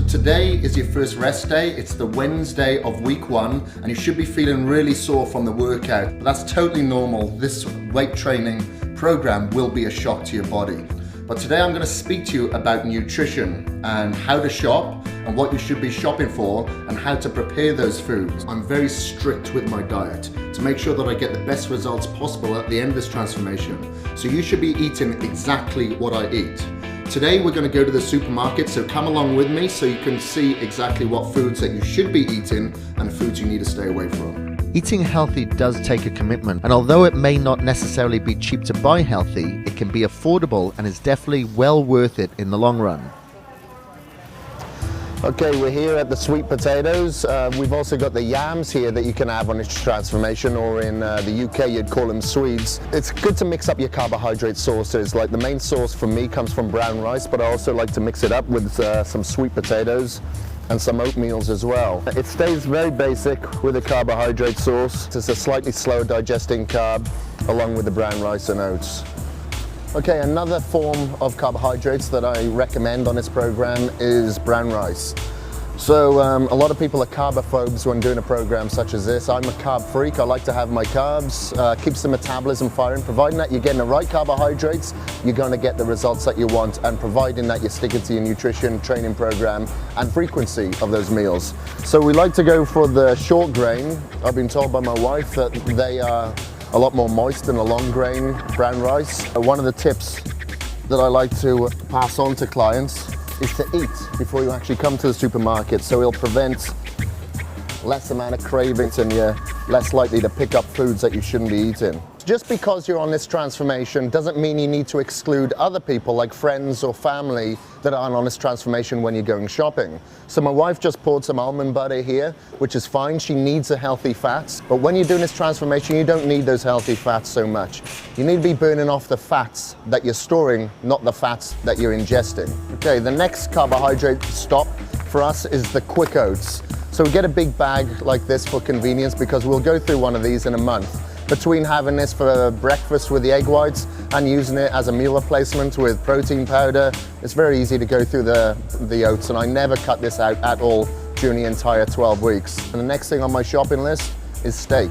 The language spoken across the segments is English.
Today is your first rest day. It's the Wednesday of week 1 and you should be feeling really sore from the workout. But that's totally normal. This weight training program will be a shock to your body. But today I'm going to speak to you about nutrition and how to shop and what you should be shopping for and how to prepare those foods. I'm very strict with my diet to make sure that I get the best results possible at the end of this transformation. So you should be eating exactly what I eat. Today we're going to go to the supermarket, so come along with me so you can see exactly what foods that you should be eating and foods you need to stay away from. Eating healthy does take a commitment, and although it may not necessarily be cheap to buy healthy, it can be affordable and is definitely well worth it in the long run. Okay, we're here at the sweet potatoes. We've also got the yams here that you can have on this transformation, or in the UK you'd call them Swedes. It's good to mix up your carbohydrate sources. Like the main source for me comes from brown rice, but I also like to mix it up with some sweet potatoes and some oatmeals as well. It stays very basic with a carbohydrate source. It's a slightly slower digesting carb along with the brown rice and oats. Okay, another form of carbohydrates that I recommend on this program is brown rice. So a lot of people are carbophobes when doing a program such as this. I'm a carb freak. I like to have my carbs, keeps the metabolism firing. Providing that you're getting the right carbohydrates, you're going to get the results that you want, and providing that you're sticking to your nutrition training program and frequency of those meals. So we like to go for the short grain. I've been told by my wife that they are a lot more moist than a long grain brown rice. One of the tips that I like to pass on to clients is to eat before you actually come to the supermarket, so it'll prevent less amount of cravings and you're less likely to pick up foods that you shouldn't be eating. Just because you're on this transformation doesn't mean you need to exclude other people like friends or family that aren't on this transformation when you're going shopping. So my wife just poured some almond butter here, which is fine. She needs a healthy fats, but when you're doing this transformation, you don't need those healthy fats so much. You need to be burning off the fats that you're storing, not the fats that you're ingesting. Okay, the next carbohydrate stop for us is the quick oats. So we get a big bag like this for convenience because we'll go through one of these in a month. Between having this for breakfast with the egg whites and using it as a meal replacement with protein powder, it's very easy to go through the oats, and I never cut this out at all during the entire 12 weeks. And the next thing on my shopping list is steak.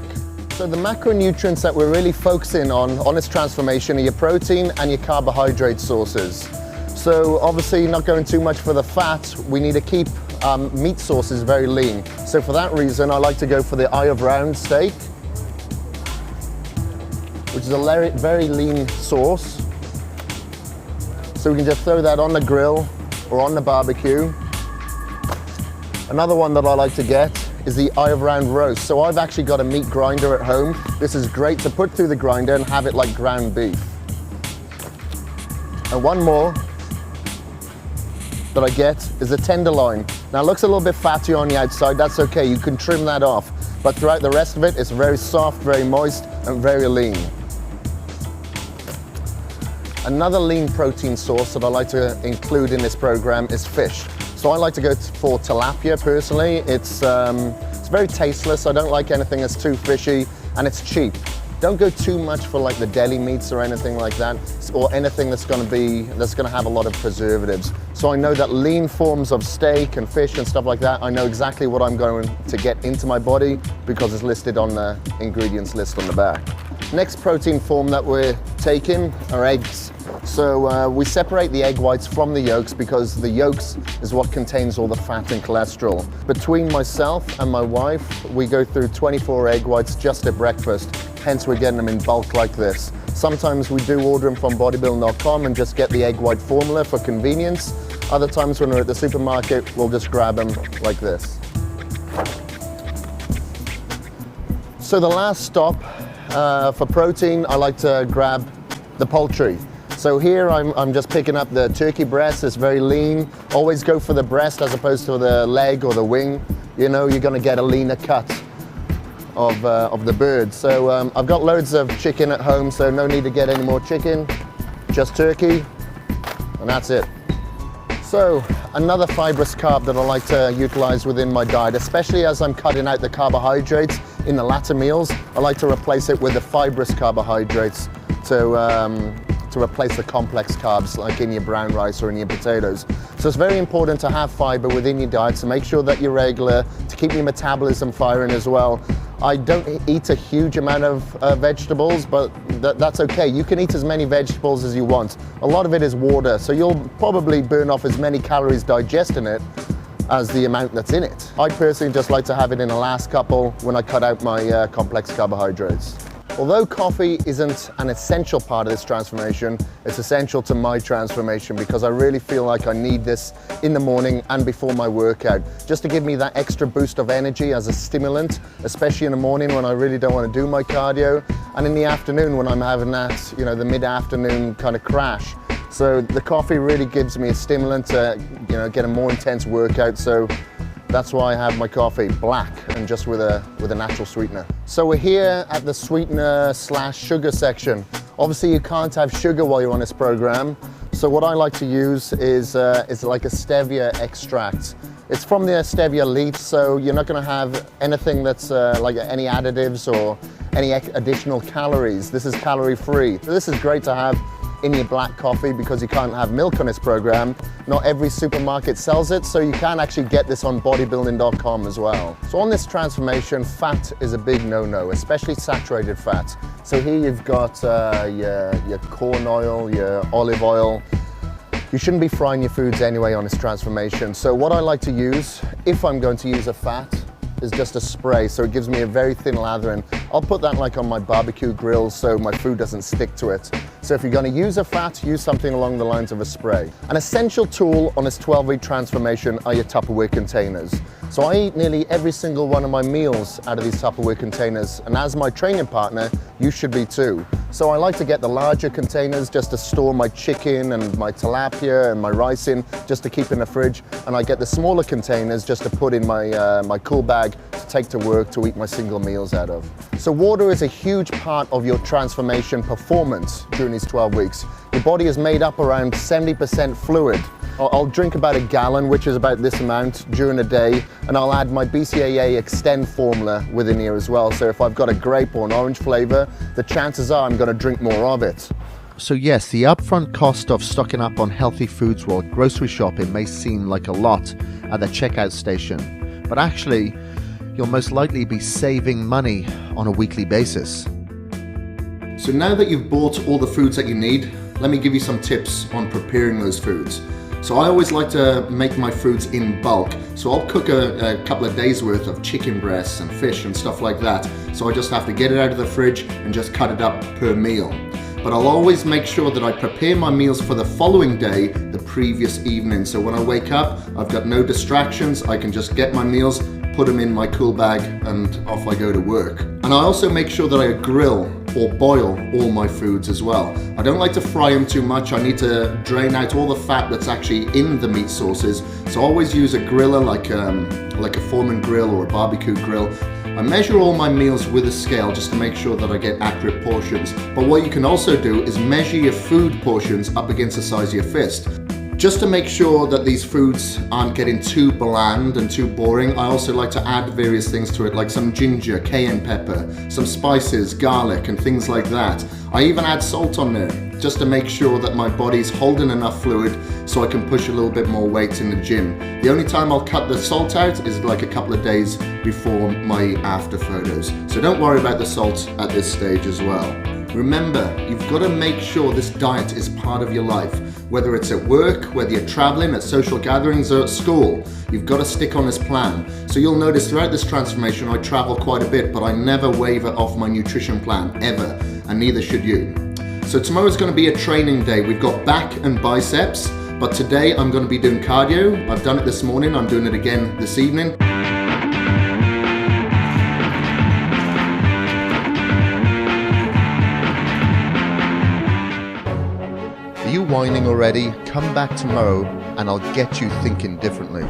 So the macronutrients that we're really focusing on this transformation are your protein and your carbohydrate sources. So obviously not going too much for the fat, we need to keep meat sources very lean. So for that reason, I like to go for the eye of round steak, which is a very lean sauce. So we can just throw that on the grill or on the barbecue. Another one that I like to get is the eye of round roast. So I've actually got a meat grinder at home. This is great to put through the grinder and have it like ground beef. And one more that I get is a tenderloin. Now it looks a little bit fatty on the outside, that's okay, you can trim that off. But throughout the rest of it, it's very soft, very moist, and very lean. Another lean protein source that I like to include in this program is fish. So I like to go for tilapia personally. It's very tasteless. I don't like anything that's too fishy, and it's cheap. Don't go too much for like the deli meats or anything like that, or anything that's going to have a lot of preservatives. So I know that lean forms of steak and fish and stuff like that, I know exactly what I'm going to get into my body because it's listed on the ingredients list on the back. Next protein form that we're taking are eggs. So we separate the egg whites from the yolks because the yolks is what contains all the fat and cholesterol. Between myself and my wife, we go through 24 egg whites just at breakfast. Hence we're getting them in bulk like this. Sometimes we do order them from bodybuilding.com and just get the egg white formula for convenience. Other times when we're at the supermarket, we'll just grab them like this. So the last stop for protein, I like to grab the poultry. So here I'm just picking up the turkey breast. It's very lean. Always go for the breast as opposed to the leg or the wing. You know, you're gonna get a leaner cut of the bird. So I've got loads of chicken at home, so no need to get any more chicken, just turkey, and that's it. So another fibrous carb that I like to utilize within my diet, especially as I'm cutting out the carbohydrates in the latter meals, I like to replace it with the fibrous carbohydrates. So to replace the complex carbs like in your brown rice or in your potatoes. So it's very important to have fiber within your diet, so make sure that you're regular to keep your metabolism firing as well. I don't eat a huge amount of vegetables, but that's okay. You can eat as many vegetables as you want. A lot of it is water, so you'll probably burn off as many calories digesting it as the amount that's in it. I personally just like to have it in the last couple when I cut out my complex carbohydrates. Although coffee isn't an essential part of this transformation, it's essential to my transformation because I really feel like I need this in the morning and before my workout, just to give me that extra boost of energy as a stimulant, especially in the morning when I really don't want to do my cardio, and in the afternoon when I'm having that, the mid-afternoon kind of crash. So the coffee really gives me a stimulant to, get a more intense workout. So that's why I have my coffee black and just with a natural sweetener. So we're here at the sweetener / sugar section. Obviously you can't have sugar while you're on this program. So what I like to use is like a stevia extract. It's from the stevia leaf, so you're not going to have anything that's like any additives or any additional calories. This is calorie free. So this is great to have in your black coffee because you can't have milk on this program. Not every supermarket sells it, so you can actually get this on bodybuilding.com as well. So on this transformation, fat is a big no-no, especially saturated fat. So here you've got your corn oil, your olive oil. You shouldn't be frying your foods anyway on this transformation. So what I like to use, if I'm going to use a fat, is just a spray, so it gives me a very thin lather, and I'll put that like on my barbecue grill so my food doesn't stick to it. So if you're going to use a fat, use something along the lines of a spray. An essential tool on this 12-week transformation are your Tupperware containers. So I eat nearly every single one of my meals out of these Tupperware containers, and as my training partner, you should be too. So I like to get the larger containers just to store my chicken and my tilapia and my rice in, just to keep in the fridge, and I get the smaller containers just to put in my cool bag to take to work to eat my single meals out of. So water is a huge part of your transformation performance during these 12 weeks. Your body is made up around 70% fluid. I'll drink about a gallon, which is about this amount, during a day, and I'll add my BCAA Extend formula within here as well. So if I've got a grape or an orange flavor, the chances are I'm going to drink more of it. So yes, the upfront cost of stocking up on healthy foods while grocery shopping may seem like a lot at the checkout station, but actually, you'll most likely be saving money on a weekly basis. So now that you've bought all the foods that you need, let me give you some tips on preparing those foods. So I always like to make my foods in bulk. So I'll cook a couple of days worth of chicken breasts and fish and stuff like that. So I just have to get it out of the fridge and just cut it up per meal. But I'll always make sure that I prepare my meals for the following day, the previous evening. So when I wake up, I've got no distractions. I can just get my meals, put them in my cool bag, and off I go to work. And I also make sure that I grill or boil all my foods as well. I don't like to fry them too much. I need to drain out all the fat that's actually in the meat sources. So I always use a griller like a Foreman grill or a barbecue grill. I measure all my meals with a scale just to make sure that I get accurate portions. But what you can also do is measure your food portions up against the size of your fist. Just to make sure that these foods aren't getting too bland and too boring, I also like to add various things to it, like some ginger, cayenne pepper, some spices, garlic, and things like that. I even add salt on there, just to make sure that my body's holding enough fluid so I can push a little bit more weight in the gym. The only time I'll cut the salt out is like a couple of days before my after photos. So don't worry about the salt at this stage as well. Remember, you've got to make sure this diet is part of your life. Whether it's at work, whether you're traveling, at social gatherings, or at school, you've got to stick on this plan. So you'll notice throughout this transformation, I travel quite a bit, but I never waver off my nutrition plan, ever, and neither should you. So tomorrow's going to be a training day. We've got back and biceps, but today I'm going to be doing cardio. I've done it this morning, I'm doing it again this evening. Are you whining already? Come back tomorrow and I'll get you thinking differently.